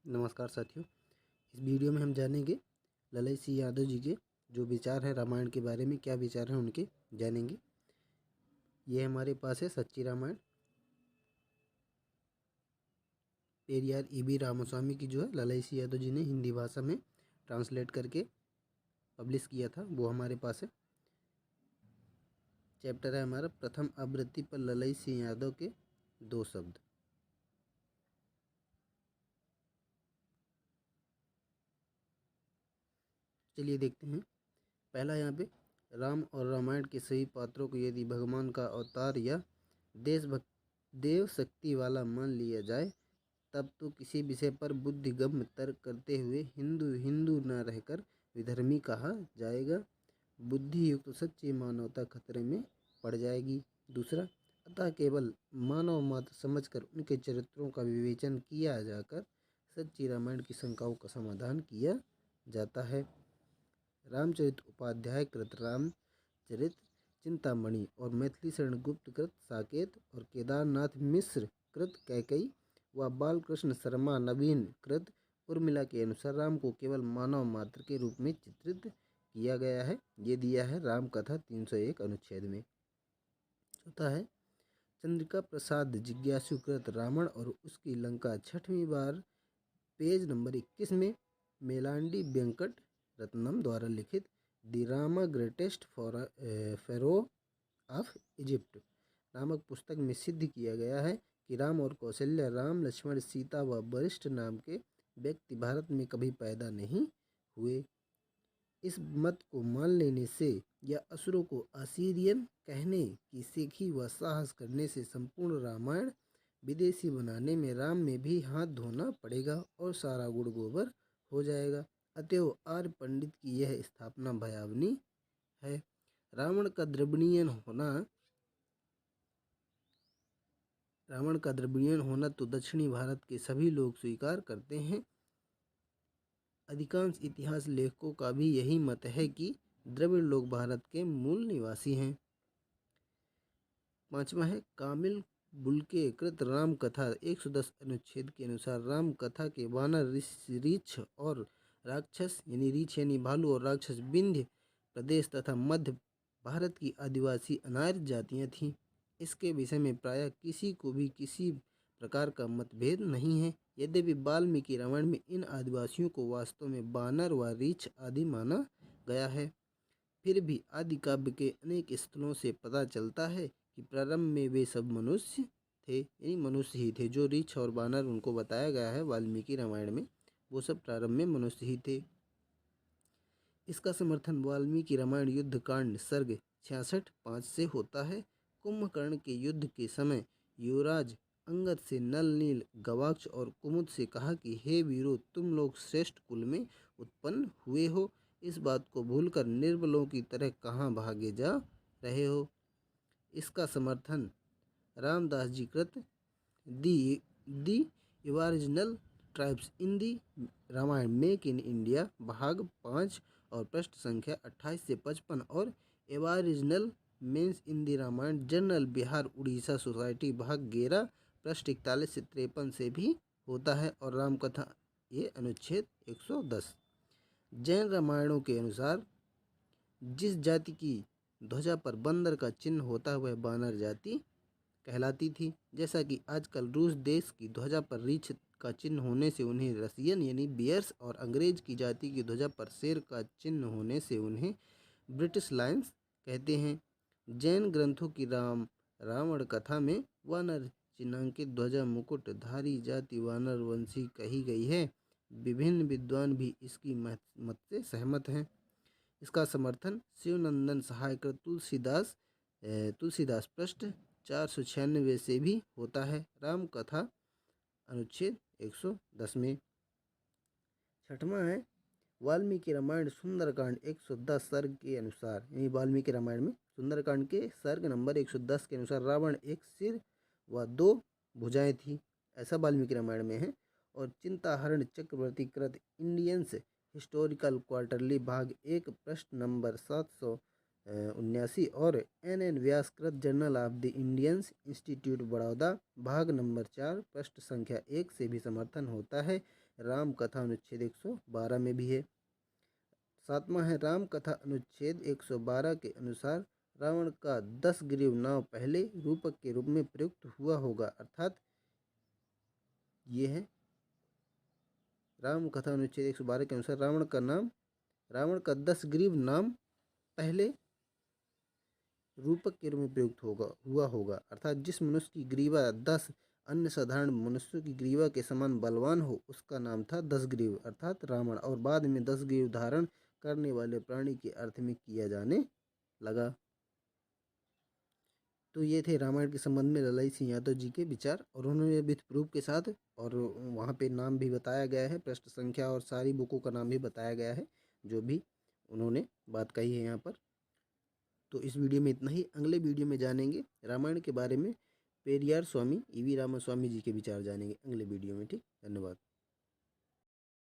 नमस्कार साथियों। इस वीडियो में हम जानेंगे ललई सिंह यादव जी के जो विचार हैं रामायण के बारे में, क्या विचार हैं उनके जानेंगे। ये हमारे पास है सच्ची रामायण, पेरियार ईबी रामास्वामी की जो है ललई सिंह यादव जी ने हिंदी भाषा में ट्रांसलेट करके पब्लिश किया था, वो हमारे पास है। चैप्टर है हमारा प्रथम आवृत्ति पर ललई सिंह यादव के 2 शब्द। चलिए देखते हैं। पहला यहाँ पे, राम और रामायण के सभी पात्रों को यदि भगवान का अवतार या देशभक्त देव शक्ति वाला मान लिया जाए, तब तो किसी विषय पर बुद्धिगम्य तर्क करते हुए हिंदू हिंदू न रहकर विधर्मी कहा जाएगा। बुद्धि युक्त सच्ची मानवता खतरे में पड़ जाएगी। दूसरा, अतः केवल मानव मात्र समझकर उनके चरित्रों का विवेचन किया जाकर सच्ची रामायण की शंकाओं का समाधान किया जाता है। रामचरित उपाध्याय कृत रामचरित चिंतामणि और मैथिली शरण गुप्त कृत साकेत और केदारनाथ मिश्र कृत कैकेयी व बालकृष्ण शर्मा नवीन कृत उर्मिला के अनुसार राम को केवल मानव मात्र के रूप में चित्रित किया गया है। ये दिया है राम कथा 301 अनुच्छेद में। चौथा है, चंद्रिका प्रसाद जिज्ञासु कृत रावण और उसकी लंका 6वीं बार पेज नंबर 21 में मेलांडी वेंकट रत्नम द्वारा लिखित the Rama greatest pharaoh of Egypt नामक पुस्तक में सिद्ध किया गया है कि राम और कौशल्या, राम लक्ष्मण सीता व वरिष्ठ नाम के व्यक्ति भारत में कभी पैदा नहीं हुए। इस मत को मान लेने से या असुरों को असीरियन कहने की सीखी व साहस करने से संपूर्ण रामायण विदेशी बनाने में राम में भी हाथ धोना पड़ेगा और सारा गुड़ गोबर हो जाएगा। अतएव आर्य पंडित की यह स्थापना भयावनी है। रावण का द्रविड़ीयन होना तो दक्षिणी भारत के सभी लोग स्वीकार करते हैं। अधिकांश इतिहास लेखकों का भी यही मत है कि द्रविड़ लोग भारत के मूल निवासी हैं। पांचवा है, कामिल बुल्के कृत राम कथा 110 अनुच्छेद के अनुसार राम कथा के वानर, रीछ और राक्षस यानी रीछ यानी भालू और राक्षस विंध्य प्रदेश तथा मध्य भारत की आदिवासी अनार्य जातियां थीं। इसके विषय में प्रायः किसी को भी किसी प्रकार का मतभेद नहीं है। यद्यपि वाल्मीकि रामायण में इन आदिवासियों को वास्तव में बानर व रीछ आदि माना गया है, फिर भी आदि काव्य के अनेक स्थलों से पता चलता है कि प्रारंभ में वे सब मनुष्य थे, यानी मनुष्य ही थे। जो रीछ और बानर उनको बताया गया है वाल्मीकि रामायण में, वो सब प्रारंभ में मनुष्य ही थे। इसका समर्थन वाल्मीकि रामायण युद्ध कांड सर्ग 66:5 से होता है। कुंभकर्ण के युद्ध के समय युवराज अंगद से नल नील गवाक्ष और कुमुद से कहा कि हे वीरों, तुम लोग श्रेष्ठ कुल में उत्पन्न हुए हो, इस बात को भूलकर निर्बलों की तरह कहाँ भागे जा रहे हो। इसका समर्थन रामदास जी कृत the original tribes in the Ramayana make in India भाग 5 और पृष्ठ संख्या 28 से 55 और aboriginal men's in the Ramayana journal Bihar Orissa society भाग 11 पृष्ठ 41 से 53 से भी होता है। और रामकथा ये अनुच्छेद 110। जैन रामायणों के अनुसार जिस जाति की ध्वजा पर बंदर का चिन्ह होता है वह बानर जाति कहलाती थी। जैसा कि आजकल रूस देश की ध्वजा पर रीछ का चिन्ह होने से उन्हें रसियन यानी बियर्स और अंग्रेज की जाति की ध्वजा पर शेर का चिन्ह होने से उन्हें ब्रिटिश लायंस कहते हैं। जैन ग्रंथों की रावण कथा में वानर चिन्हांकित ध्वजा मुकुटधारी जाति वानर वंशी कही गई है। विभिन्न विद्वान भी इसकी मत से सहमत हैं। इसका समर्थन शिवनंदन सहाय कृत तुलसीदास पृष्ठ 496 से भी होता है। राम कथा अनुच्छेद 110 में। छठवां है, वाल्मीकि रामायण सुंदरकांड 110 सर्ग के अनुसार, यानी वाल्मीकि रामायण में सुंदरकांड के सर्ग नंबर 110 के अनुसार रावण एक सिर व 2 भुजाएं थी, ऐसा वाल्मीकि रामायण में है। और चिंताहरण चक्रवर्ती कृत इंडियंस हिस्टोरिकल क्वार्टरली भाग 1 पृष्ठ नंबर 1979 और NN व्यास कृत journal of the Indian institute Baroda भाग नंबर 4 पृष्ठ संख्या 1 से भी समर्थन होता है। राम कथा अनुच्छेद 112 में भी है। 7वां है राम कथा अनुच्छेद 112 के अनुसार रावण का 10 ग्रीव नाव पहले रूपक के रूप में प्रयुक्त हुआ होगा, अर्थात ये है राम कथा अनुच्छेद 112 के अनुसार रावण का 10 ग्रीव नाम पहले रूपक के रूप में प्रयुक्त हुआ होगा, अर्थात जिस मनुष्य की ग्रीवा 10 अन्य साधारण मनुष्यों की ग्रीवा के समान बलवान हो उसका नाम था 10 ग्रीव अर्थात रावण, और बाद में 10 ग्रीव धारण करने वाले प्राणी के अर्थ में किया जाने लगा। तो ये थे रामायण के संबंध में ललाई सिंह यादव जी के विचार, और उन्होंने विथ प्रूफ के साथ, और वहाँ पे नाम भी बताया गया है, पृष्ठ संख्या और सारी बुकों का नाम भी बताया गया है जो भी उन्होंने बात कही है यहाँ पर। तो इस वीडियो में इतना ही। अगले वीडियो में जानेंगे रामायण के बारे में पेरियार स्वामी EV रामास्वामी जी के विचार जानेंगे अगले वीडियो में। ठीक, धन्यवाद।